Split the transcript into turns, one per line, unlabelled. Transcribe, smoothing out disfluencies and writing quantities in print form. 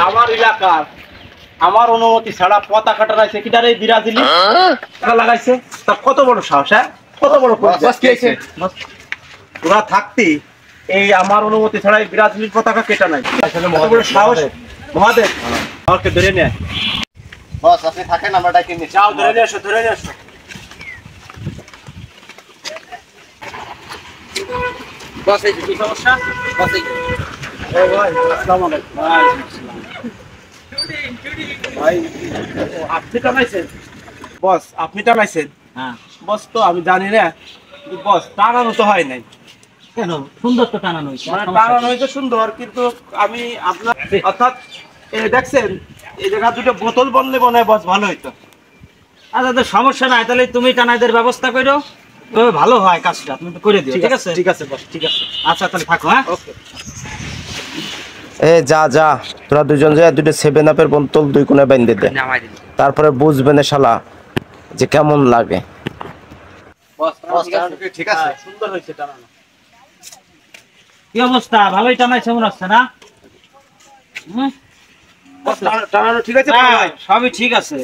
আমার এলাকার আমার অনুমতি ছাড়া পতাকা টানাইছে কিটার এই বিরাজিলি লাগাইছে তা কত বড় সাহস হ্যাঁ কত বড় ওরা থাকতি এই আমার অনুমতি ছাড়া এই বিরাজিলির পতাকা কেটা নাই সাহস মহাদেব আমাকে ধরে নেয়
বস আপনি থাকেন আমরা ডাকি নিয়ে
যাও ধরে নিয়ে আসো ধরে নিয়ে আসো
বস এই কি সমস্যা বস এই
ভাই আসসালামু আলাইকুম ভাই আপনি টানাইছেন বস আপনি টানাইছেন
হ্যাঁ
বস তো আমি জানি না বস টানানো তো হয় নাই
কেন সুন্দর তো টানানো হইছে
মানে টানানো হয়েছে সুন্দর কিন্তু আমি আপনার অর্থাৎ দেখছেন এই জায়গা দুটো বোতল বললে মনে হয় বস ভালো হইতো
আচ্ছা তো সমস্যা নাই তাহলে তুমি টানাইদের ব্যবস্থা করো তবে ভালো হয় কাজটা তুমি তো করে দিও ঠিক আছে
ঠিক আছে বস ঠিক আছে
আচ্ছা তাহলে থাকো হ্যাঁ
ওকে
এ যা যা তোরা দুজন যায় দুটো 7 আপের বোতল দুই কোণে বাইন্ধে দে
নামাই দিন
তারপরে বুঝবে না শালা যে কেমন লাগে
বস
বস
ঠিক আছে সুন্দর হয়েছে টানানো
কি অবস্থা ভালোই টানাইছে মনে হচ্ছে না
বস টানানো ঠিক আছে
হ্যাঁ, সবই ঠিক আছে